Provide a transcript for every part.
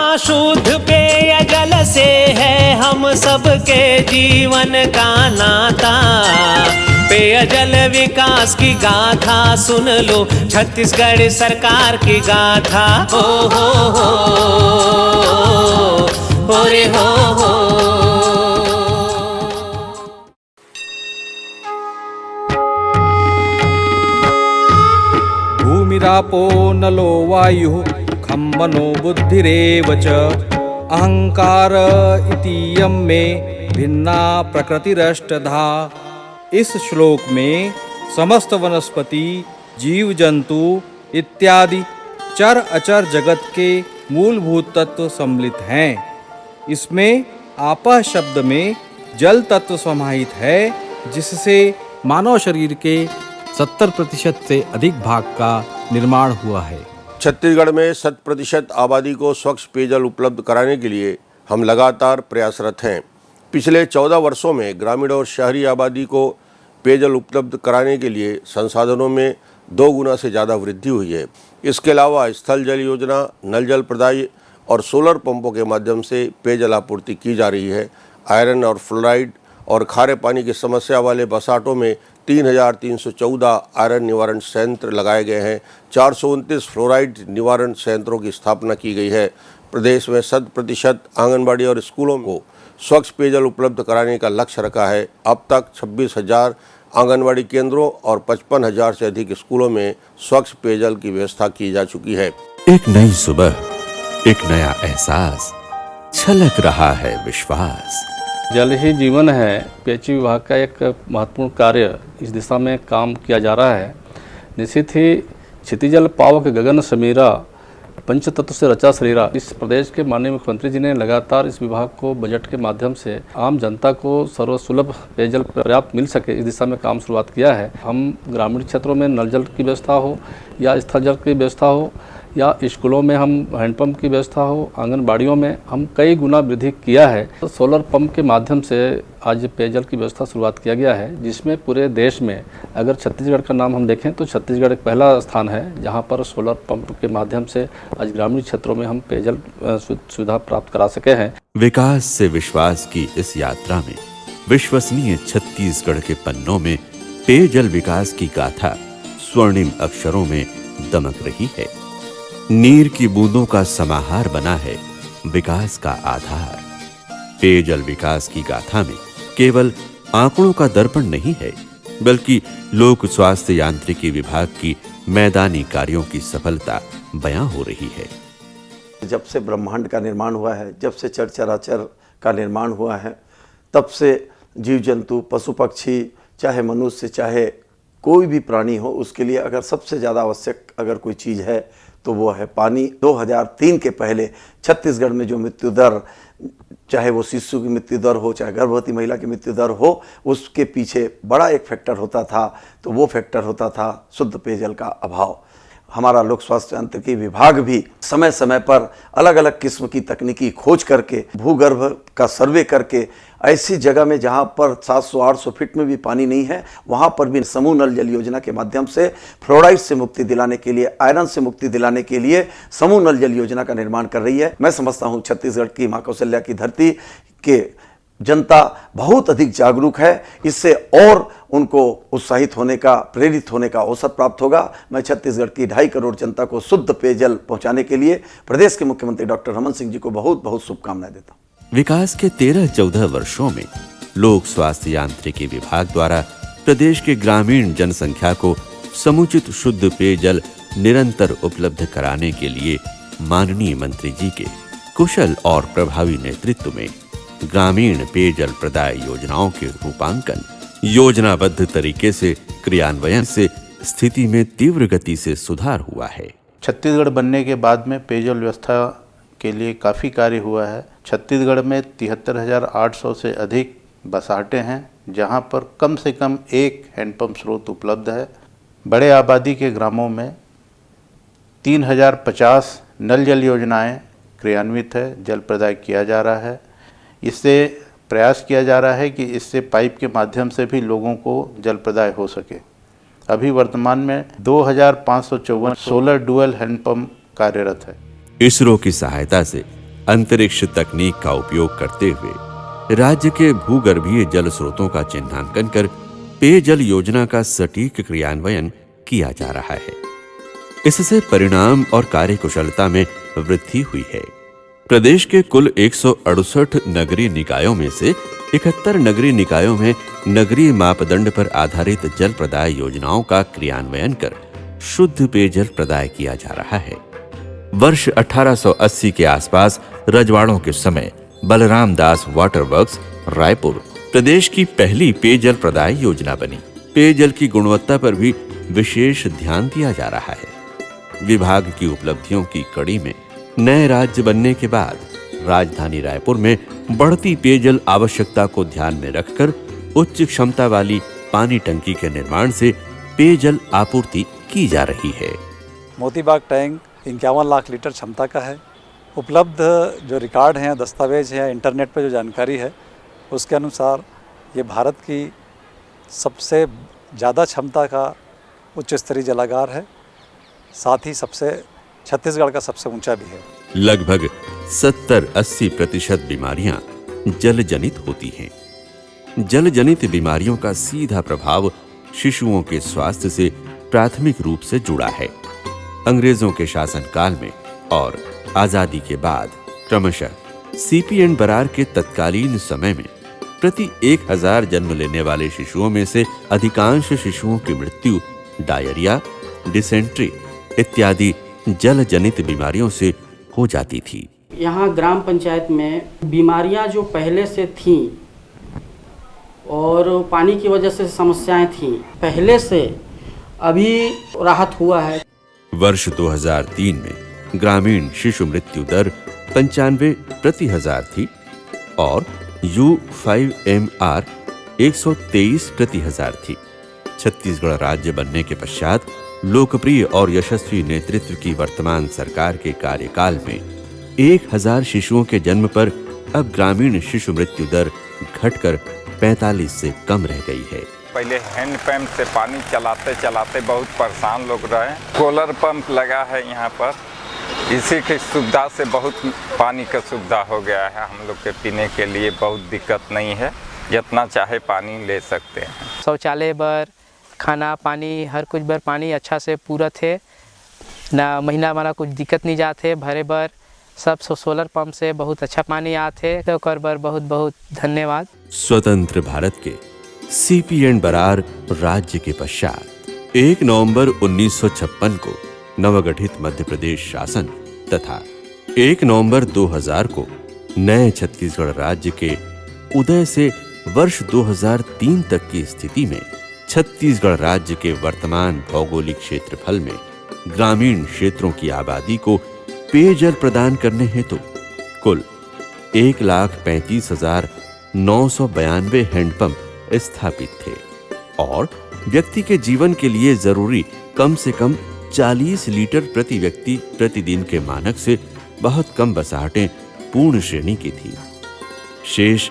हाँ, शुद्ध पेयजल से है हम सबके जीवन का नाता। पेयजल विकास की गाथा सुन लो, छत्तीसगढ़ सरकार की गाथा। हो रे हो। भूमिरापो नलो वायुः खं मनो बुद्धिरेव च अहंकार इतीयं मे भिन्ना प्रकृतिरष्टधा। इस श्लोक में समस्त वनस्पति, जीव जंतु इत्यादि चर अचर जगत के मूलभूत तत्व सम्मिलित हैं। इसमें आपः शब्द में जल तत्व समाहित है, जिससे मानव शरीर के 70% से अधिक भाग का निर्माण हुआ है। छत्तीसगढ़ में 100% आबादी को स्वच्छ पेयजल उपलब्ध कराने के लिए हम लगातार प्रयासरत हैं। पिछले 14 वर्षों में ग्रामीण और शहरी आबादी को पेयजल उपलब्ध कराने के लिए संसाधनों में 2 गुना से ज़्यादा वृद्धि हुई है। इसके अलावा स्थल जल योजना, नल जल प्रदाय और सोलर पंपों के माध्यम से पेयजल आपूर्ति की जा रही है। आयरन और फ्लोराइड और खारे पानी की समस्या वाले बसाटों में 3,314 आयरन निवारण संयंत्र लगाए गए हैं। 429 फ्लोराइड निवारण संयंत्रों की स्थापना की गई है। प्रदेश में 100% आंगनबाड़ी और स्कूलों को स्वच्छ पेयजल उपलब्ध कराने का लक्ष्य रखा है। अब तक 26,000 आंगनबाड़ी केंद्रों और 55,000 से अधिक स्कूलों में स्वच्छ पेयजल की व्यवस्था की जा चुकी है। एक नई सुबह, एक नया एहसास, छलक रहा है विश्वास। जल ही जीवन है। पीएचई विभाग का एक महत्वपूर्ण कार्य इस दिशा में काम किया जा रहा है। निश्चित ही क्षितिजल पावक गगन समीरा, पंचतत्व से रचा शरीरा। इस प्रदेश के माननीय मुख्यमंत्री जी ने लगातार इस विभाग को बजट के माध्यम से आम जनता को सर्वसुलभ पेयजल पर्याप्त मिल सके, इस दिशा में काम शुरुआत किया है। हम ग्रामीण क्षेत्रों में नल जल की व्यवस्था हो या स्थल जल की व्यवस्था हो या स्कूलों में हम हैंडपम्प की व्यवस्था हो, आंगनबाड़ियों में हम कई गुना वृद्धि किया है। तो सोलर पंप के माध्यम से आज पेयजल की व्यवस्था शुरुआत किया गया है, जिसमें पूरे देश में अगर छत्तीसगढ़ का नाम हम देखें तो छत्तीसगढ़ एक पहला स्थान है जहां पर सोलर पंप के माध्यम से आज ग्रामीण क्षेत्रों में हम पेयजल सुविधा प्राप्त करा सके हैं। विकास से विश्वास की इस यात्रा में विश्वसनीय छत्तीसगढ़ के पन्नों में पेयजल विकास की गाथा स्वर्णिम अक्षरों में दमक रही है। नीर की बूंदों का समाहार बना है विकास का आधार। पेयजल विकास की गाथा में केवल आंकड़ों का दर्पण नहीं है, बल्कि लोक स्वास्थ्य यांत्रिकी विभाग की मैदानी कार्यों की सफलता बयां हो रही है। जब से ब्रह्मांड का निर्माण हुआ है, जब से चर चराचर का निर्माण हुआ है, तब से जीव जंतु, पशु पक्षी, चाहे मनुष्य चाहे कोई भी प्राणी हो, उसके लिए अगर सबसे ज़्यादा आवश्यक अगर कोई चीज़ है तो वो है पानी। 2003 के पहले छत्तीसगढ़ में जो मृत्यु दर, चाहे वो शिशु की मृत्यु दर हो, चाहे गर्भवती महिला की मृत्यु दर हो, उसके पीछे बड़ा एक फैक्टर होता था, तो वो फैक्टर होता था शुद्ध पेयजल का अभाव। हमारा लोक स्वास्थ्य यांत्रिकी विभाग भी समय समय पर अलग अलग किस्म की तकनीकी खोज करके, भूगर्भ का सर्वे करके, ऐसी जगह में जहां पर 700-800 फीट में भी पानी नहीं है, वहां पर भी समूह नल जल योजना के माध्यम से फ्लोराइड से मुक्ति दिलाने के लिए, आयरन से मुक्ति दिलाने के लिए समूह नल जल योजना का निर्माण कर रही है। मैं समझता हूं छत्तीसगढ़ की मां कौशल्या की धरती के जनता बहुत अधिक जागरूक है। इससे और उनको उत्साहित होने का, प्रेरित होने का अवसर प्राप्त होगा। मैं छत्तीसगढ़ की 2.5 करोड़ जनता को शुद्ध पेयजल पहुंचाने के लिए प्रदेश के मुख्यमंत्री डॉक्टर रमन सिंह जी को बहुत बहुत शुभकामनाएं देता हूं। विकास के 13-14 वर्षों में लोक स्वास्थ्य यांत्रिकी विभाग द्वारा प्रदेश के ग्रामीण जनसंख्या को समुचित शुद्ध पेयजल निरंतर उपलब्ध कराने के लिए माननीय मंत्री जी के कुशल और प्रभावी नेतृत्व में ग्रामीण पेयजल प्रदाय योजनाओं के रूपांकन, योजनाबद्ध तरीके से क्रियान्वयन से स्थिति में तीव्र गति से सुधार हुआ है। छत्तीसगढ़ बनने के बाद में पेयजल व्यवस्था के लिए काफ़ी कार्य हुआ है। छत्तीसगढ़ में 73,800 से अधिक बसाहटें हैं, जहां पर कम से कम एक हैंडपंप स्रोत उपलब्ध है। बड़े आबादी के ग्रामों में 3,050 नल जल योजनाएं क्रियान्वित है, जल प्रदाय किया जा रहा है। इससे प्रयास किया जा रहा है कि इससे पाइप के माध्यम से भी लोगों को जल प्रदाय हो सके। अभी वर्तमान में 2,554 सोलर डुअल हैंडपंप कार्यरत है। इसरो की सहायता से अंतरिक्ष तकनीक का उपयोग करते हुए राज्य के भूगर्भीय जल स्रोतों का चिन्हांकन कर पेयजल योजना का सटीक क्रियान्वयन किया जा रहा है। इससे परिणाम और कार्यकुशलता में वृद्धि हुई है। प्रदेश के कुल 168 नगरीय निकायों में से 71 नगरीय निकायों में नगरीय मापदंड पर आधारित जल प्रदाय योजनाओं का क्रियान्वयन कर शुद्ध पेयजल प्रदाय किया जा रहा है। वर्ष 1880 के आसपास रजवाड़ों के समय बलराम दास वाटर वर्क्स रायपुर प्रदेश की पहली पेयजल प्रदाय योजना बनी। पेयजल की गुणवत्ता पर भी विशेष ध्यान दिया जा रहा है। विभाग की उपलब्धियों की कड़ी में नए राज्य बनने के बाद राजधानी रायपुर में बढ़ती पेयजल आवश्यकता को ध्यान में रखकर उच्च क्षमता वाली पानी टंकी के निर्माण से पेयजल आपूर्ति की जा रही है। मोतीबाग टैंक 51 लाख लीटर क्षमता का है। उपलब्ध जो रिकॉर्ड हैं, दस्तावेज हैं, इंटरनेट पर जो जानकारी है, उसके अनुसार ये भारत की सबसे ज़्यादा क्षमता का उच्च स्तरीय जलागार है। साथ ही छत्तीसगढ़ का सबसे ऊंचा भी है। लगभग 70-80% बीमारियां जल जनित होती हैं। जल जनित बीमारियों का सीधा प्रभाव शिशुओं के स्वास्थ्य से प्राथमिक रूप से जुड़ा है। अंग्रेजों के शासनकाल में और आजादी के बाद क्रमशः सीपी एंड बरार के तत्कालीन समय में प्रति 1000 जन्म लेने वाले शिशुओं में से अधिकांश शिशुओं की मृत्यु डायरिया, डिसेंट्री इत्यादि जल जनित बीमारियों से हो जाती थी। यहाँ ग्राम पंचायत में बीमारियां जो पहले से थीं और पानी की वजह से समस्याएं थीं, पहले से अभी राहत हुआ है। वर्ष 2003 में ग्रामीण शिशु मृत्यु दर 95 प्रति हजार थी और U5MR 123 प्रति हजार थी। छत्तीसगढ़ राज्य बनने के पश्चात लोकप्रिय और यशस्वी नेतृत्व की वर्तमान सरकार के कार्यकाल में 1000 शिशुओं के जन्म पर अब ग्रामीण शिशु मृत्यु दर घटकर 45 से कम रह गई है। पहले हैंड पंप से पानी चलाते चलाते बहुत परेशान लोग रहे। सोलर पंप लगा है यहाँ पर, इसी की सुविधा से बहुत पानी का सुविधा हो गया है। हम लोग के पीने के लिए बहुत दिक्कत नहीं है, जितना चाहे पानी ले सकते हैं। शौचालय बर, खाना पानी हर कुछ बर पानी अच्छा से पूरा थे ना, महीना हमारा कुछ दिक्कत नहीं जाते भरे बर। सब सोलर पंप से बहुत अच्छा पानी आते, तो कर बर बहुत बहुत धन्यवाद। स्वतंत्र भारत के सीपी एंड बरार राज्य के पश्चात 1 नवंबर 1956 को नवगठित मध्य प्रदेश शासन तथा 1 नवंबर 2000 को नए छत्तीसगढ़ राज्य के उदय से वर्ष 2003 तक की स्थिति में छत्तीसगढ़ राज्य के वर्तमान भौगोलिक क्षेत्रफल में ग्रामीण क्षेत्रों की आबादी को पेयजल प्रदान करने हेतु कुल 1,35,992 हैंडपंप स्थापित थे और व्यक्ति के जीवन के लिए जरूरी कम से कम 40 लीटर प्रति व्यक्ति प्रतिदिन के मानक से बहुत कम बसाहटें पूर्ण श्रेणी की थी। शेष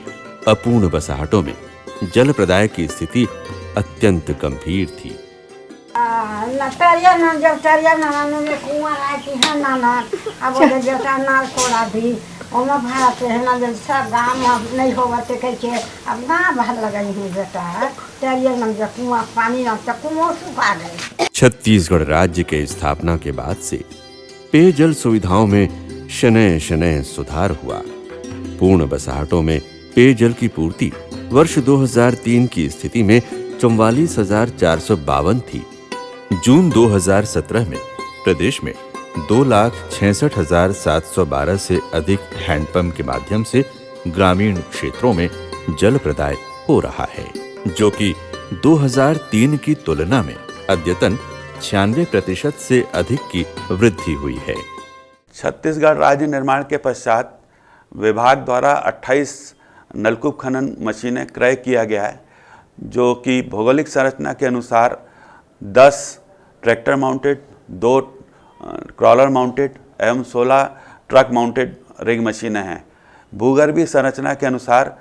अपूर्ण बसाहटों में जल प्रदाय की स्थिति अत्यंत गंभीर थी। छत्तीसगढ़ राज्य के स्थापना के बाद से पेयजल सुविधाओं में शनय शनय सुधार हुआ। पूर्ण बसाहटों में पेयजल की पूर्ति वर्ष 2003 की स्थिति में 44,452 थी। जून 2017 में प्रदेश में 2,66,712 से अधिक हैंडपंप के माध्यम से ग्रामीण क्षेत्रों में जल प्रदाय हो रहा है, जो कि 2003 की तुलना में अद्यतन 96% से अधिक की वृद्धि हुई है। छत्तीसगढ़ राज्य निर्माण के पश्चात विभाग द्वारा 28 नलकूप खनन मशीनें क्रय किया गया है, जो कि भौगोलिक संरचना के अनुसार 10 ट्रैक्टर माउंटेड, 2 क्रॉलर माउंटेड एवं 16 ट्रक माउंटेड रिग मशीनें हैं। भूगर्भीय संरचना के अनुसार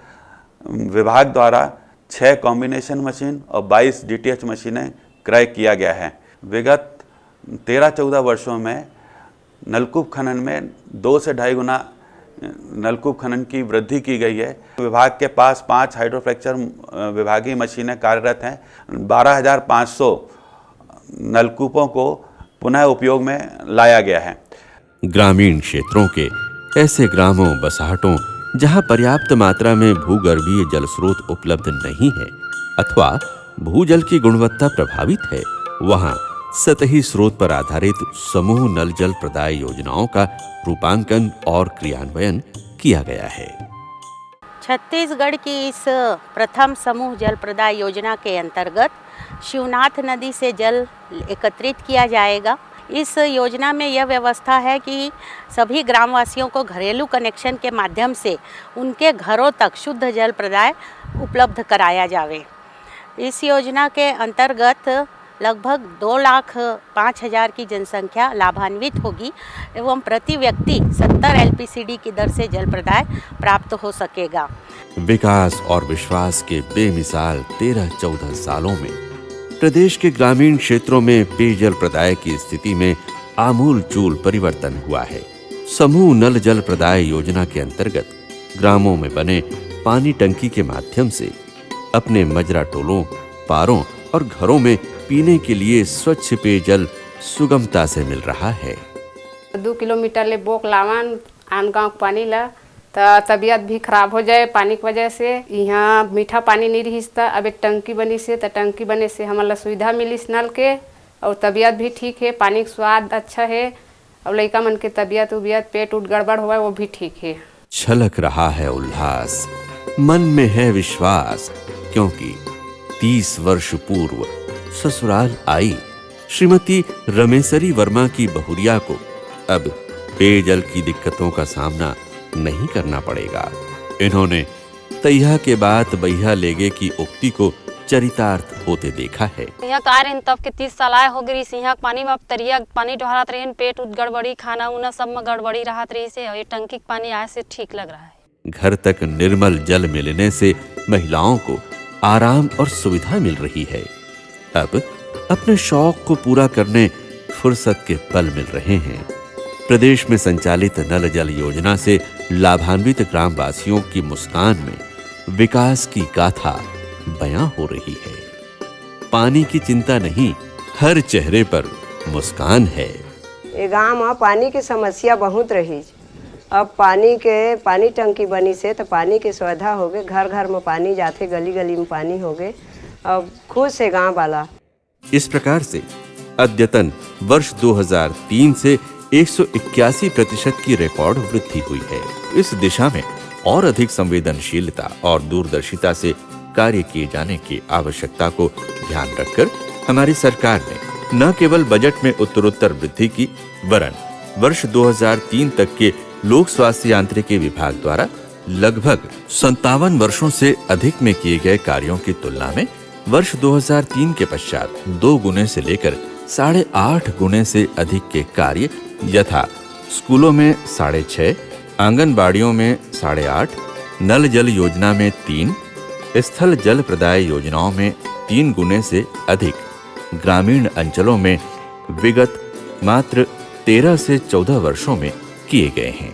विभाग द्वारा 6 कॉम्बिनेशन मशीन और 22 DTH मशीनें क्रय किया गया है। विगत 13-14 वर्षों में नलकूप खनन में 2 से ढाई गुना नलकूप खनन की वृद्धि की गई है। विभाग के पास 5 हाइड्रोफ्रैक्चर विभागीय मशीनें कार्यरत हैं। 12,500 नलकूपों को पुनः उपयोग में लाया गया है। ग्रामीण क्षेत्रों के ऐसे ग्रामों बसाहटों जहां पर्याप्त मात्रा में भूगर्भीय जल स्रोत उपलब्ध नहीं है अथवा भूजल की गुणवत्ता प्रभावित है, वहां सतही स्रोत पर आधारित समूह नल जल प्रदाय योजनाओं का रूपांकन और क्रियान्वयन किया गया है। छत्तीसगढ़ की इस प्रथम समूह जल प्रदाय योजना के अंतर्गत शिवनाथ नदी से जल एकत्रित किया जाएगा। इस योजना में यह व्यवस्था है कि सभी ग्रामवासियों को घरेलू कनेक्शन के माध्यम से उनके घरों तक शुद्ध जल प्रदाय उपलब्ध कराया जावे। इस योजना के अंतर्गत लगभग 2,05,000 की जनसंख्या लाभान्वित होगी एवं प्रति व्यक्ति 70 LPCD की दर से जल प्रदाय प्राप्त हो सकेगा। विकास और विश्वास के बेमिसाल 13-14 सालों में प्रदेश के ग्रामीण क्षेत्रों में पेयजल प्रदाय की स्थिति में आमूल चूल परिवर्तन हुआ है। समूह नल जल प्रदाय योजना के अंतर्गत ग्रामों में बने पानी टंकी के माध्यम से अपने मजरा टोलों, पारों और घरों में पीने के लिए स्वच्छ पेयजल सुगमता से मिल रहा है। 2 किलोमीटर ले बोक लावन आन गाँव पानी ला तो तबीयत भी खराब हो जाए पानी की वजह से। यहाँ मीठा पानी नहीं रही था, अब एक टंकी बनी से तो टंकी बने से हमारा सुविधा मिली नल के और तबीयत भी ठीक है, पानी का स्वाद अच्छा है और लड़का मन के तबीयत उबियत पेट उठ गड़बड़ हुआ वो भी ठीक है। छलक रहा है उल्लास, मन में है विश्वास, क्योंकि 30 वर्ष पूर्व ससुराल आई श्रीमती रमेशरी वर्मा की बहुरिया को अब पेयजल की दिक्कतों का सामना नहीं करना पड़ेगा। इन्होंने तैया के बाद बैया लेगे की उक्ति को चरितार्थ होते देखा है। यहाँ का रहे तब के 30 साल आए हो गई यहाँ पानी में तरिया पानी डहरात रहे, पेट उठ गड़बड़ी, खाना उना सब में गड़बड़ी रहत रही से ये टंकी पानी आए से ठीक लग रहा है। घर तक निर्मल जल मिलने से महिलाओं को आराम और सुविधा मिल रही है। अब अपने शौक को पूरा करने फुर्सत के पल मिल रहे हैं। प्रदेश में संचालित नल जल योजना से लाभान्वित ग्रामवासियों की मुस्कान में विकास की गाथा बयां हो रही है। पानी की चिंता नहीं, हर चेहरे पर मुस्कान है। ये गांव में पानी की समस्या बहुत रही। अब पानी टंकी बनी से तो पानी की सुविधा हो गई, घर घर में पानी जाते, गली गली में पानी हो गए। अब खुश है गांव वाला। इस प्रकार से अद्यतन वर्ष 2003 से 181% की रिकॉर्ड वृद्धि हुई है। इस दिशा में और अधिक संवेदनशीलता और दूरदर्शिता से कार्य किए जाने की आवश्यकता को ध्यान रखकर हमारी सरकार ने न केवल बजट में उत्तरोत्तर वृद्धि की, वरन वर्ष 2003 तक के लोक स्वास्थ्य यांत्रिकी विभाग द्वारा लगभग 57 वर्षों से अधिक में किए गए कार्यों की तुलना में वर्ष 2003 के पश्चात 2 गुने से लेकर 8.5 गुने से अधिक के कार्य यथा स्कूलों में 6.5, आंगनबाड़ियों में 8.5, नल जल योजना में 3, स्थल जल प्रदाय योजनाओं में 3 गुने से अधिक, ग्रामीण अंचलों में विगत मात्र 13 से 14 वर्षों में किए गए हैं।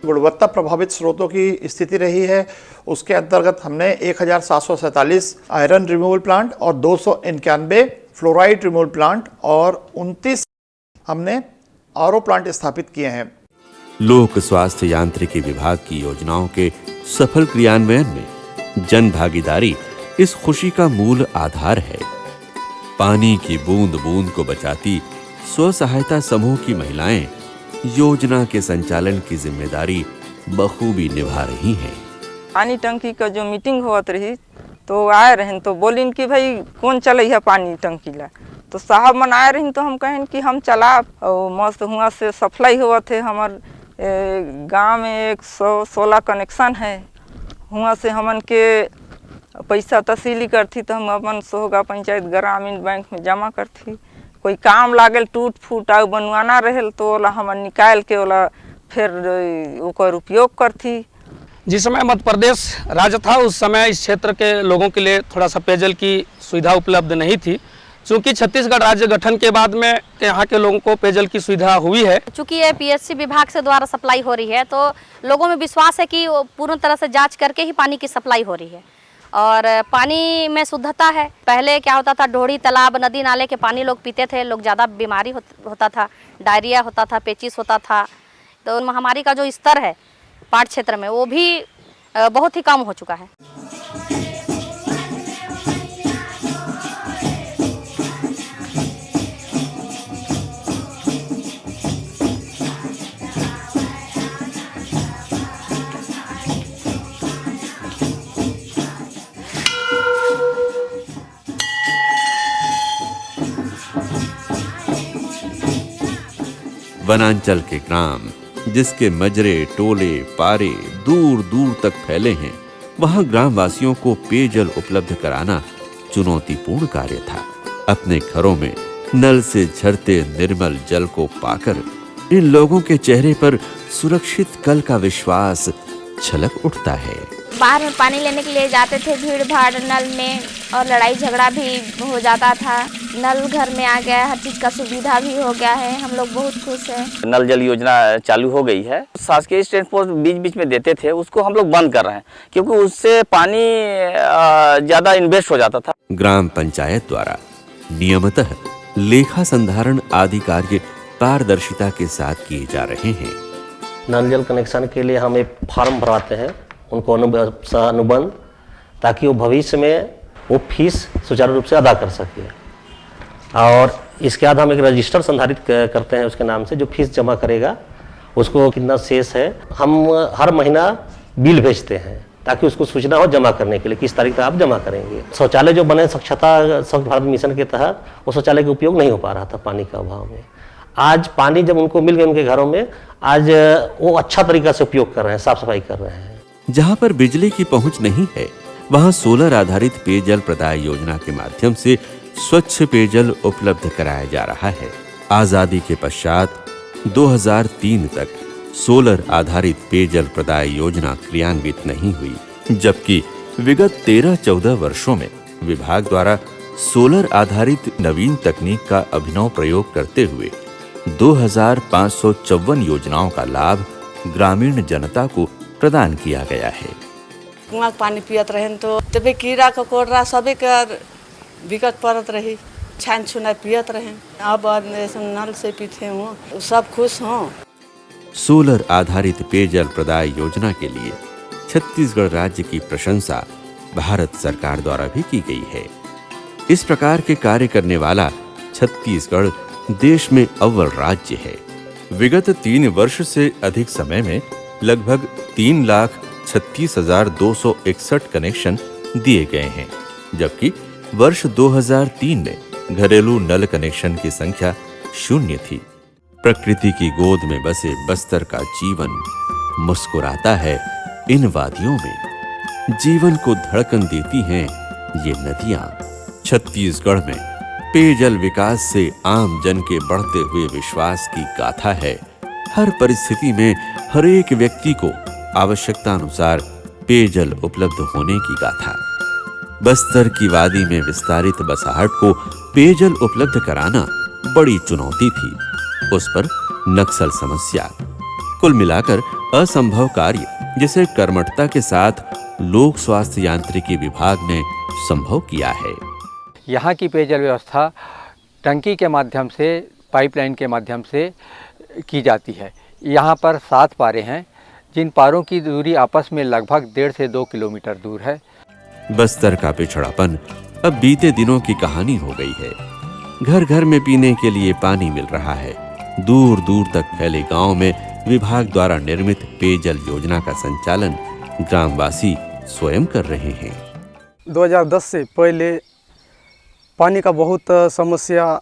गुणवत्ता प्रभावित स्रोतों की स्थिति रही है, उसके अंतर्गत हमने 1747 आयरन रिमूवल प्लांट और 291 फ्लोराइड रिमूवल प्लांट और 29 हमने आरओ प्लांट स्थापित किए हैं। लोक स्वास्थ्य यांत्रिकी विभाग की योजनाओं के सफल क्रियान्वयन में जन भागीदारी इस खुशी का मूल आधार है। पानी की बूंद बूंद को बचाती स्व सहायता समूह की महिलाएं योजना के संचालन की जिम्मेदारी बखूबी निभा रही हैं। पानी टंकी का जो मीटिंग होत रही तो आए रहे तो बोलिन कि भाई कौन चले है पानी टंकी ला, तो साहब मन आए रही तो हम कहें कि हम चला और मस्त हुआ से सप्लाई हुआ थे। हमार गांव में 116 कनेक्शन है, हुआ से हमन के पैसा तहसीली करती तो हम अपन सोहगा पंचायत ग्रामीण बैंक में जमा करती। कोई काम लागल टूट फूट आउ बनवाना रहे तो ओला हमन निकाल के ओला फिर ओकर उपयोग करती। जिस समय मध्य प्रदेश राज्य था उस समय इस क्षेत्र के लोगों के लिए थोड़ा सा पेयजल की सुविधा उपलब्ध नहीं थी, चूँकि छत्तीसगढ़ राज्य गठन के बाद में यहाँ के लोगों को पेयजल की सुविधा हुई है। चूँकि ये पीएचसी विभाग से द्वारा सप्लाई हो रही है तो लोगों में विश्वास है कि वो पूर्ण तरह से जांच करके ही पानी की सप्लाई हो रही है और पानी में शुद्धता है। पहले क्या होता था, ढोड़ी तालाब नदी नाले के पानी लोग पीते थे, लोग ज़्यादा बीमारी होता था, डायरिया होता था, पेचिस होता था। तो महामारी का जो स्तर है पाट क्षेत्र में वो भी बहुत ही कम हो चुका है। वनांचल के ग्राम जिसके मजरे टोले पारे दूर दूर तक फैले हैं, वहां ग्रामवासियों को पेयजल उपलब्ध कराना चुनौतीपूर्ण कार्य था। अपने घरों में नल से झरते निर्मल जल को पाकर इन लोगों के चेहरे पर सुरक्षित कल का विश्वास झलक उठता है। बाहर में पानी लेने के लिए जाते थे, भीड़ भाड़ नल में, और लड़ाई झगड़ा भी हो जाता था। नल घर में आ गया, हर चीज़ का सुविधा भी हो गया है, हम लोग बहुत खुश हैं। नल जल योजना चालू हो गई है। शासकीय ट्रांसपोर्ट बीच बीच में देते थे, उसको हम लोग बंद कर रहे हैं क्योंकि उससे पानी ज़्यादा इन्वेस्ट हो जाता था। ग्राम पंचायत द्वारा नियमितः लेखा संधारण आदि कार्य पारदर्शिता के साथ किए जा रहे हैं। नल जल कनेक्शन के लिए हम एक फॉर्म भरवाते हैं, उनको अनुबंध, ताकि वो भविष्य में वो फीस सुचारू रूप से अदा कर सके। और इसके बाद हम एक रजिस्टर संधारित करते हैं उसके नाम से, जो फीस जमा करेगा उसको कितना शेष है हम हर महीना बिल भेजते हैं, ताकि उसको सूचना हो जमा करने के लिए किस तारीख तक आप जमा करेंगे। शौचालय जो बने स्वच्छ भारत मिशन के तहत, वो शौचालय का उपयोग नहीं हो पा रहा था पानी का अभाव में। आज पानी जब उनको मिल गया उनके घरों में, आज वो अच्छा तरीका से उपयोग कर रहे हैं, साफ सफाई कर रहे हैं। जहां पर बिजली की पहुंच नहीं है, वहां सोलर आधारित पेयजल प्रदाय योजना के माध्यम से स्वच्छ पेयजल उपलब्ध कराया जा रहा है। आजादी के पश्चात 2003 तक सोलर आधारित पेयजल प्रदाय योजना क्रियान्वित नहीं हुई, जबकि विगत 13-14 वर्षों में विभाग द्वारा सोलर आधारित नवीन तकनीक का अभिनव प्रयोग करते हुए 2554 योजनाओं का लाभ ग्रामीण जनता को प्रदान किया गया है। कुआं पानी पियत रहें तो तबे कीड़ा ककोड़ा सबे के दिक्कत पड़त रही, छान छुना पियत रहें। अब नल से पीते हो, सब खुश हों। सोलर आधारित पेयजल प्रदाय योजना के लिए छत्तीसगढ़ राज्य की प्रशंसा भारत सरकार द्वारा भी की गई है। इस प्रकार के कार्य करने वाला छत्तीसगढ़ देश में अव्वल राज्य है। विगत 3 वर्ष से अधिक समय में लगभग 3,36,261 कनेक्शन दिए गए हैं, जबकि वर्ष 2003 में घरेलू नल कनेक्शन की संख्या 0 थी। प्रकृति की गोद में बसे बस्तर का जीवन मुस्कुराता है इन वादियों में। जीवन को धड़कन देती हैं ये नदियां। छत्तीसगढ़ में पेयजल विकास से आम जन के बढ़ते हुए विश्वास की गाथा है। हर परिस्थिति में हर एक व्यक्ति को आवश्यकता अनुसार पेयजल उपलब्ध होने की गाथा। बस्तर की वादी में विस्तारित बसाहट को पेयजल उपलब्ध कराना बड़ी चुनौती थी, उस पर नक्सल समस्या, कुल मिलाकर असंभव कार्य जिसे कर्मठता के साथ लोक स्वास्थ्य यांत्रिकी विभाग ने संभव किया है। यहाँ की पेयजल व्यवस्था टंकी के माध्यम से, पाइपलाइन के माध्यम से की जाती है। यहाँ पर 7 पारे हैं, जिन पारों की दूरी आपस में लगभग 1.5 से 2 किलोमीटर दूर है। बस्तर का पिछड़ापन अब बीते दिनों की कहानी हो गई है। घर घर में पीने के लिए पानी मिल रहा है। दूर दूर तक फैले गांव में विभाग द्वारा निर्मित पेयजल योजना का संचालन ग्रामवासी स्वयं कर रहे हैं। 2010 से पहले पानी का बहुत समस्या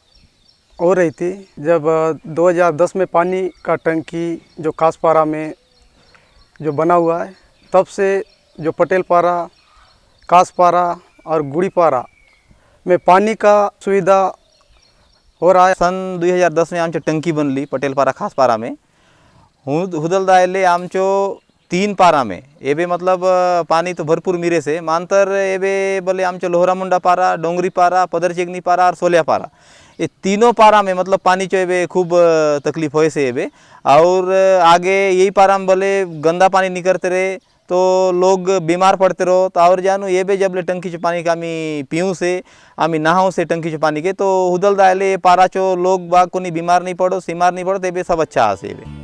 हो रही थी। जब 2010 में पानी का टंकी जो खासपारा में जो बना हुआ है, तब से जो पटेलपारा, खासपारा और गुड़ीपारा में पानी का सुविधा हो रहा है। सन 2010 में आमची टंकी बनली पटेलपारा खासपारा में। हुदल दायले आमचो 3 पारा में एबे मतलब पानी तो भरपूर मिरे से मानतर एबे बोले आमचे लोहरा मुंडा पारा, डोंगरी पारा, पदर चेगनी पारा और सोलिया पारा, ये तीनों पारा में मतलब पानी चो एबे खूब तकलीफ होए से एबे। और आगे यही पारा में बोले गंदा पानी निकलते रहे तो लोग बीमार पड़ते रहो। तो और जानू ये बे जब ले टंकी चो पानी का आमी पीऊँ से आमी नहाऊँ से टंकी चो पानी के तो हुदल दायले पारा चो लोग बाग को नहीं बीमार नहीं पड़ो, सीमार नहीं पड़ो, तो ये सब अच्छा आसे बे।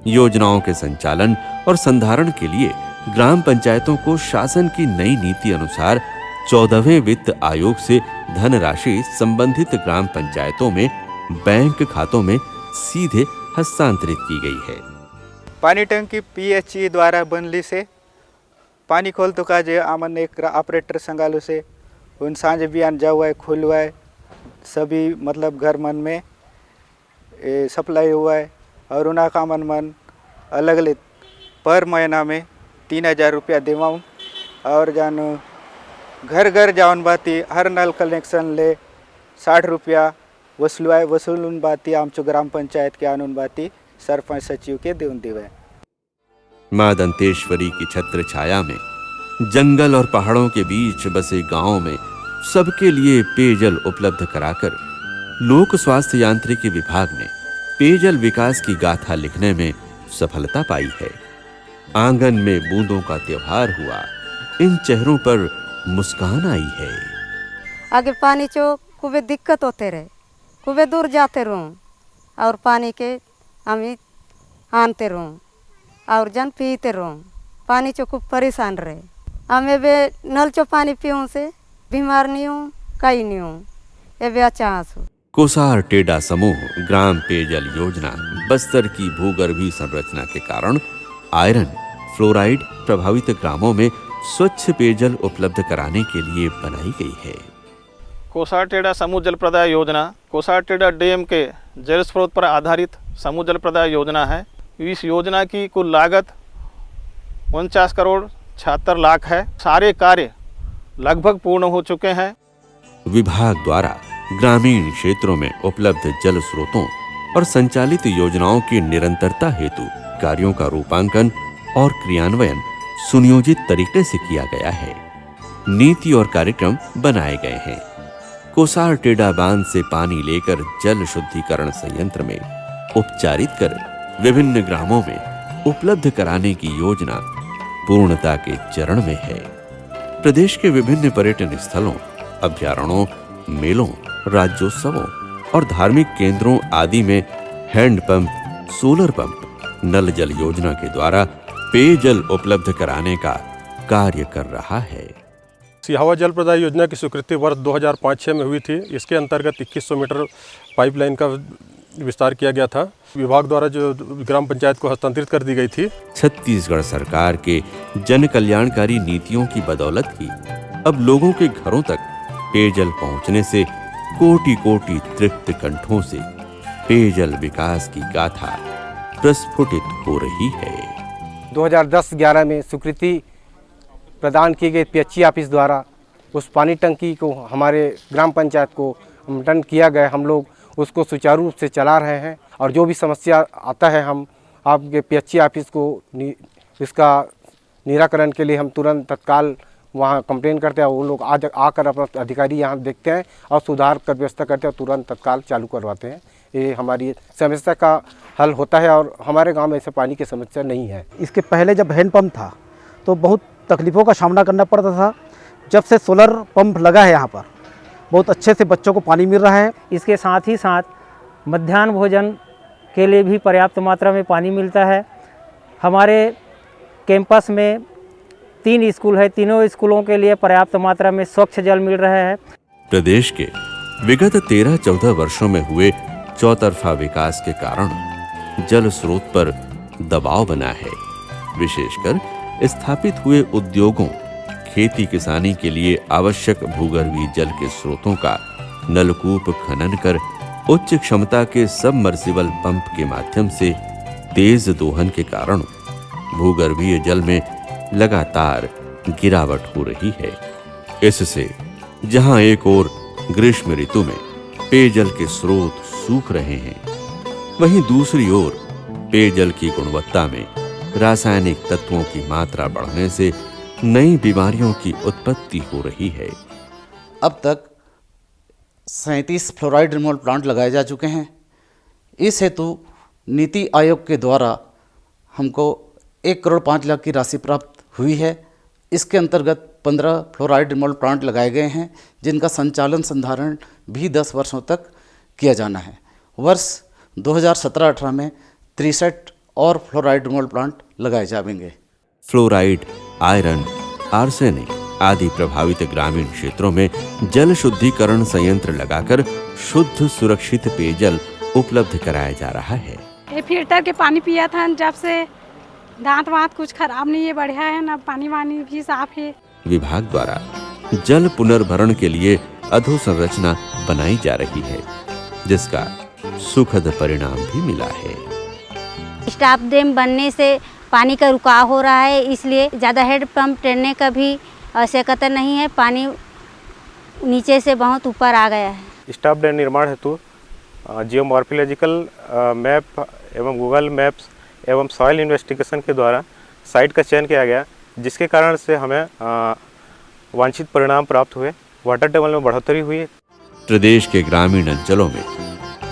योजनाओं के संचालन और संधारण के लिए ग्राम पंचायतों को शासन की नई नीति अनुसार 14वें वित्त आयोग से धनराशि संबंधित ग्राम पंचायतों में बैंक खातों में सीधे हस्तांतरित की गई है। पानी टंकी PHE द्वारा बनली से पानी खोल तो का जे आमन एक ऑपरेटर संगालू से उन सांझ बियान जाए खुलवाए सभी मतलब घर मन में सप्लाई हुआ है। और उना का मन अलग अलग पर महीना में 3000 रुपया देवाऊँ और जानो घर घर जाऊन बाती हर नल कनेक्शन ले 60 रुपया वसूलन बाती आमचो ग्राम पंचायत के आनुन बाती सरपंच सचिव के देउन देवे। मां दंतेश्वरी की छत्र छाया में जंगल और पहाड़ों के बीच बसे गांवों में सबके लिए पेयजल उपलब्ध कराकर लोक स्वास्थ्य यांत्रिकी विभाग ने पेयजल विकास की गाथा लिखने में सफलता पाई है। आंगन में बूंदों का त्योहार हुआ, इन चेहरों पर मुस्कान आई है। आगे पानी चो खूबे दिक्कत होते रहे, खूबे दूर जाते रहूँ और पानी के हमें आनते रहूँ और जन पीते रहूँ। पानी चो खूब परेशान रहे, हमें बे नल चो पानी पीऊँ से बीमार नहीं हूँ, कहीं नहीं हूँ, ये बे अच्छा हूँ। कोसार टेडा समूह ग्राम पेयजल योजना बस्तर की भूगर्भीय संरचना के कारण आयरन फ्लोराइड प्रभावित ग्रामों में स्वच्छ पेयजल उपलब्ध कराने के लिए बनाई गई है। कोसार टेडा समूह जल प्रदाय योजना कोसार टेडा डैम के जल स्रोत पर आधारित समूह जल प्रदाय योजना है। इस योजना की कुल लागत 49 करोड़ 76 लाख है। सारे कार्य लगभग पूर्ण हो चुके हैं। विभाग द्वारा ग्रामीण क्षेत्रों में उपलब्ध जल स्रोतों और संचालित योजनाओं की निरंतरता हेतु कार्यों का रूपांकन और क्रियान्वयन सुनियोजित तरीके से किया गया है। नीति और कार्यक्रम बनाए गए हैं। कोसार टेडा बांध से पानी लेकर जल शुद्धिकरण संयंत्र में उपचारित कर विभिन्न ग्रामों में उपलब्ध कराने की योजना पूर्णता के चरण में है। प्रदेश के विभिन्न पर्यटन स्थलों, अभ्यारण्यों, मेलों, राज्योत्सवों और धार्मिक केंद्रों आदि में हैंडपंप, सोलर पंप, नल जल योजना के द्वारा पेयजल उपलब्ध कराने का कार्य कर रहा है। सिहावा जल प्रदाय योजना की स्वीकृति वर्ष 2005-06 में हुई थी। इसके अंतर्गत 2100 मीटर पाइपलाइन का विस्तार किया गया था। विभाग द्वारा जो ग्राम पंचायत को हस्तांतरित कर दी गई थी। छत्तीसगढ़ सरकार के जन कल्याणकारी नीतियों की बदौलत ही अब लोगों के घरों तक पेयजल पहुंचने से कोटि कोटि तृप्त कंठों से पेयजल विकास की गाथा प्रस्फुटित हो रही है। 2010-11 में स्वीकृति प्रदान की गई PHE ऑफिस द्वारा उस पानी टंकी को हमारे ग्राम पंचायत को आवंटन किया गया। हम लोग उसको सुचारू रूप से चला रहे हैं और जो भी समस्या आता है हम आपके PHE ऑफिस को इसका निराकरण के लिए हम तुरंत तत्काल वहाँ कंप्लेन करते हैं। वो लोग आज आकर अपना अधिकारी यहाँ देखते हैं और सुधार कर व्यवस्था करते हैं, तुरंत तत्काल चालू करवाते हैं। ये हमारी समस्या का हल होता है और हमारे गांव में ऐसे पानी की समस्या नहीं है। इसके पहले जब हैंडपम्प था तो बहुत तकलीफ़ों का सामना करना पड़ता था। जब से सोलर पंप लगा है यहाँ पर बहुत अच्छे से बच्चों को पानी मिल रहा है। इसके साथ ही साथ मध्याह्न भोजन के लिए भी पर्याप्त मात्रा में पानी मिलता है। हमारे कैंपस में 3 स्कूल है, तीनों स्कूलों के लिए पर्याप्त मात्रा में स्वच्छ जल मिल रहा है। प्रदेश के विगत 13-14 वर्षों में हुए चौतरफा विकास के कारण जल स्रोत पर दबाव बना है। विशेषकर स्थापित हुए उद्योगों, खेती किसानी के लिए आवश्यक भूगर्भीय जल के स्रोतों का नलकूप खनन कर उच्च क्षमता के सबमर्सिबल पंप के माध्यम से तेज दोहन के कारण भूगर्भीय जल में लगातार गिरावट हो रही है। इससे जहां एक ओर ग्रीष्म ऋतु में पेयजल के स्रोत सूख रहे हैं, वहीं दूसरी ओर पेयजल की गुणवत्ता में रासायनिक तत्वों की मात्रा बढ़ने से नई बीमारियों की उत्पत्ति हो रही है। अब तक 37 फ्लोराइड रिमूवल प्लांट लगाए जा चुके हैं। इस हेतु नीति आयोग के द्वारा हमको 1 करोड़ 5 लाख की राशि प्राप्त हुई है। इसके अंतर्गत 15 फ्लोराइड रिमूवल प्लांट लगाए गए हैं, जिनका संचालन संधारण भी 10 वर्षों तक किया जाना है। वर्ष 2017-18 में 63 और फ्लोराइड रिमूवल प्लांट लगाए जाएंगे। फ्लोराइड, आयरन, आर्सेनिक आदि प्रभावित ग्रामीण क्षेत्रों में जल शुद्धिकरण संयंत्र लगाकर शुद्ध सुरक्षित पेयजल उपलब्ध कराया जा रहा है। ये फिल्टर के पानी पिया था, जब से दांत वात कुछ खराब नहीं है, बढ़िया है ना, पानी वानी भी साफ है। विभाग द्वारा जल पुनर्भरण के लिए अधोसंरचना बनाई जा रही है, जिसका सुखद परिणाम भी मिला है। स्टॉप डैम बनने से पानी का रुकाव हो रहा है, इसलिए ज़्यादा हेड पंप टेरने का भी आवश्यकता नहीं है। पानी नीचे से बहुत ऊपर आ गया है। स्टॉप डैम निर्माण हेतु जियोमॉर्फोलॉजिकल मैप एवं गूगल मैप्स एवं सॉइल इन्वेस्टिगेशन के द्वारा साइट का चयन किया गया, जिसके कारण से हमें वांछित परिणाम प्राप्त हुए। वाटर टेबल में बढ़ोतरी हुई। प्रदेश के ग्रामीण अंचलों में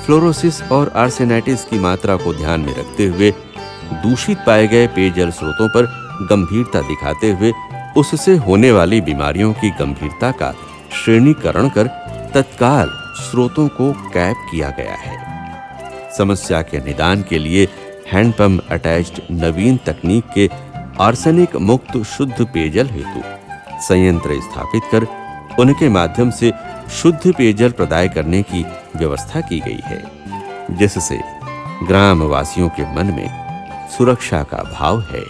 फ्लोरोसिस और आर्सेनाइटिस की मात्रा को ध्यान में रखते हुए दूषित पाए गए पेयजल स्रोतों पर गंभीरता दिखाते हुए उससे होने वाली बीमारियों की गंभीरता का श्रेणीकरण कर तत्काल स्रोतों को कैप किया गया है। समस्या के निदान के लिए हैंडपंप अटैच्ड नवीन तकनीक के आर्सेनिक मुक्त शुद्ध पेयजल हेतु संयंत्र स्थापित कर उनके माध्यम से शुद्ध पेयजल प्रदाय करने की व्यवस्था की गई है, जिससे ग्राम वासियों के मन में सुरक्षा का भाव है।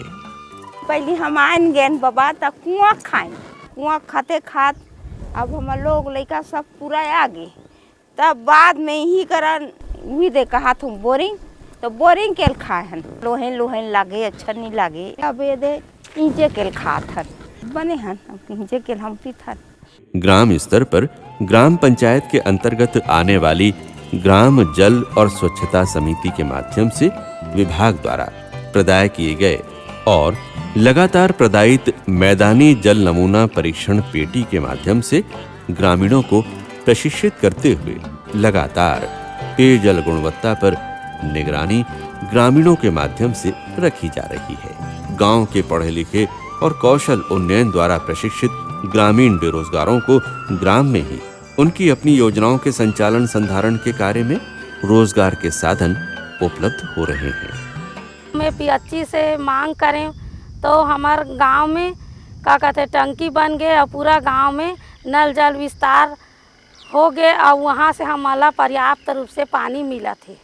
पहले हम आन गए बाबा तक कुआं खाए, कुआं खाते खात अब हम लोग लड़का सब पूरा आ गए। तब बाद में ही करन वही दे कहा तुम बोरिंग, तो बोरिंग के खाए हन, लोहन लोहन लागे, अच्छा नहीं लागे। अब ये दे ईंचे के खात हन, बने हन ईंचे के हम पीथन। ग्राम स्तर पर ग्राम पंचायत के अंतर्गत आने वाली ग्राम जल और स्वच्छता समिति के माध्यम से विभाग द्वारा प्रदाय किए गए और लगातार प्रदायित मैदानी जल नमूना परीक्षण पेटी के माध्यम से ग्रामीणों को प्रशिक्षित करते हुए लगातार पेयजल गुणवत्ता पर निगरानी ग्रामीणों के माध्यम से रखी जा रही है। गांव के पढ़े लिखे और कौशल उन्नयन द्वारा प्रशिक्षित ग्रामीण बेरोजगारों को ग्राम में ही उनकी अपनी योजनाओं के संचालन संधारण के कार्य में रोजगार के साधन उपलब्ध हो रहे हैं। मैं पीएचई से मांग करें तो हमारे गांव में क्या कहते टंकी बन गए और पूरा गांव में नल जल विस्तार हो गए और वहाँ से हमारा पर्याप्त रूप से पानी मिला थे।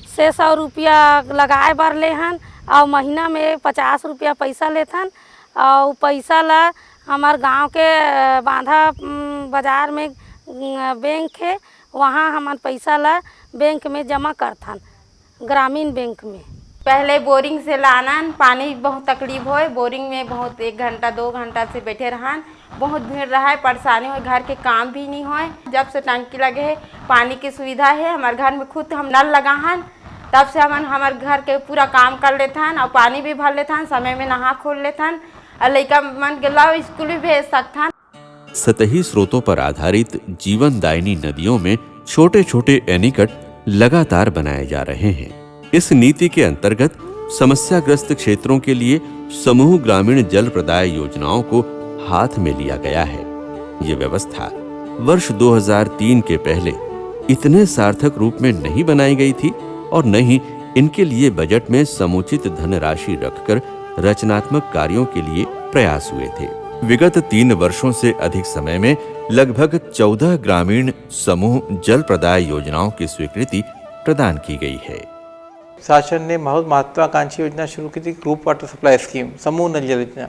600 रुपया लगाए बर ले हन और महीना में 50 रुपया पैसा लेथन और पैसा ला हमारे गांव के बांधा बाजार में बैंक है, वहाँ हमारे पैसा ला बैंक में जमा करथन, ग्रामीण बैंक में। पहले बोरिंग से लानन पानी बहुत तकलीफ हो, बोरिंग में बहुत 1 घंटा 2 घंटा से बैठे रहन, बहुत भीड़ रहा है, परेशानी हो, घर के काम भी नहीं होए। जब से टंकी लगे है पानी की सुविधा है, हमारे घर में खुद हम नल लगा हन, तब से हम हमारे घर के पूरा काम कर लेथन और पानी भी भर लेथन, समय में नहा खोल लेथन और लड़का मन के लाओ स्कूल भी भेज सकथन। सतही स्रोतों पर आधारित जीवनदायिनी नदियों में छोटे छोटे एनीकट लगातार बनाए जा रहे हैं। इस नीति के अंतर्गत समस्याग्रस्त क्षेत्रों के लिए समूह ग्रामीण जल प्रदाय योजनाओं को हाथ में लिया गया है। ये व्यवस्था वर्ष 2003 के पहले इतने सार्थक रूप में नहीं बनाई गई थी और न ही इनके लिए बजट में समुचित धनराशि रखकर रचनात्मक कार्यों के लिए प्रयास हुए थे। विगत 3 वर्षों से अधिक समय में लगभग 14 ग्रामीण समूह जल प्रदाय योजनाओं की स्वीकृति प्रदान की गई है। शासन ने बहुत महत्वाकांक्षी योजना शुरू की थी, ग्रुप वाटर सप्लाई स्कीम, समूह नल जल योजना,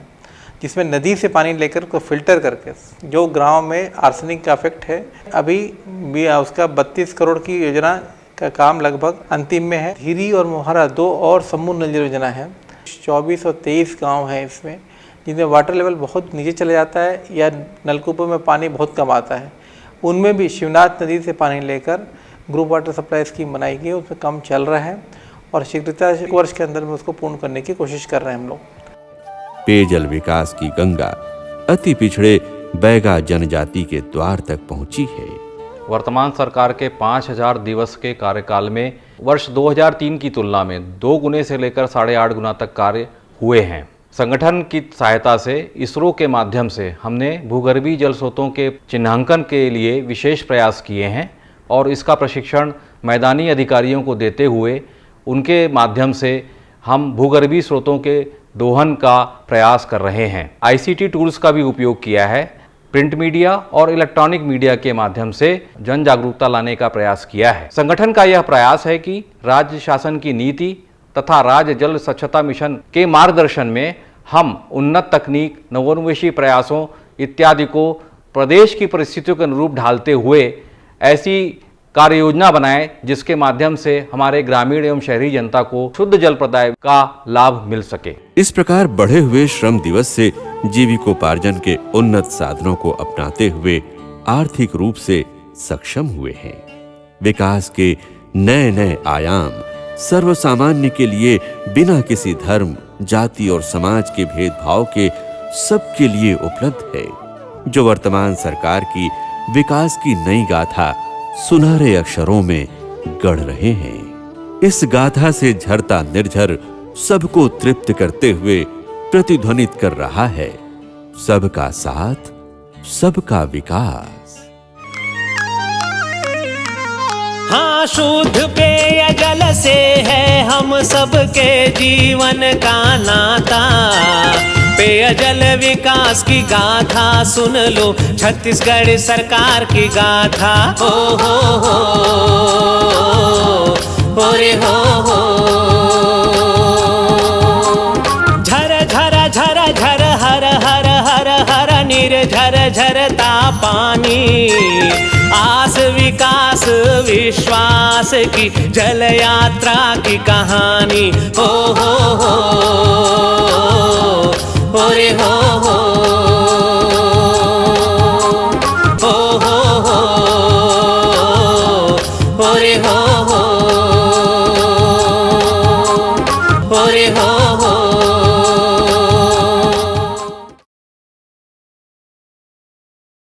जिसमें नदी से पानी लेकर उसको फिल्टर करके जो गांव में आर्सेनिक का इफेक्ट है, अभी भी उसका 32 करोड़ की योजना का काम लगभग अंतिम में है। धीरी और मोहरा 2 और समूह नल जल योजना है। 24 और 23 गाँव हैं इसमें, जिनमें वाटर लेवल बहुत नीचे चले जाता है या नलकूपों में पानी बहुत कम आता है। उनमें भी शिवनाथ नदी से पानी लेकर ग्रुप वाटर सप्लाई स्कीम बनाई गई, उसमें काम चल रहा है और शीघ्रता एक वर्ष के अंदर में उसको पूर्ण करने की कोशिश कर रहे हैं हम लोग। पेयजल विकास की गंगा अति पिछड़े बैगा जनजाति के द्वार तक पहुंची है। वर्तमान सरकार के 5000 दिवस के कार्यकाल में वर्ष 2003 की तुलना में 2 गुने से लेकर 8.5 गुना तक कार्य हुए हैं। संगठन की सहायता से इसरो के माध्यम से हमने भूगर्भीय जल स्रोतों के चिन्हांकन के लिए विशेष प्रयास किए हैं और इसका प्रशिक्षण मैदानी अधिकारियों को देते हुए उनके माध्यम से हम भूगर्भीय स्रोतों के दोहन का प्रयास कर रहे हैं। ICT टूल्स का भी उपयोग किया है। प्रिंट मीडिया और इलेक्ट्रॉनिक मीडिया के माध्यम से जन जागरूकता लाने का प्रयास किया है। संगठन का यह प्रयास है कि राज्य शासन की नीति तथा राज्य जल स्वच्छता मिशन के मार्गदर्शन में हम उन्नत तकनीक, नवोन्मेषी प्रयासों इत्यादि को प्रदेश की परिस्थितियों के अनुरूप ढालते हुए ऐसी कार्य योजना बनाएं जिसके माध्यम से हमारे ग्रामीण एवं शहरी जनता को शुद्ध जल प्रदाय का लाभ मिल सके। इस प्रकार बढ़े हुए श्रम दिवस से जीविकोपार्जन के उन्नत साधनों को अपनाते हुए आर्थिक रूप से सक्षम हुए हैं। विकास के नए नए आयाम सर्वसामान्य के लिए बिना किसी धर्म, जाति और समाज के भेदभाव के सबके लिए उपलब्ध है, जो वर्तमान सरकार की विकास की नई गाथा सुनहरे अक्षरों में गढ़ रहे हैं। इस गाथा से झरता निर्झर सबको तृप्त करते हुए प्रतिध्वनित कर रहा है, सबका साथ, सबका विकास। हाँ, शुद्ध पेय जल से है हम सबके जीवन का नाता। पेयजल विकास की गाथा सुन लो, छत्तीसगढ़ सरकार की गाथा। हो रे हो झर झर झर झर हर हर हर हर निर्झर झरता पानी। आस विकास विश्वास की जल यात्रा की कहानी। हो रे हो रे हो रे हो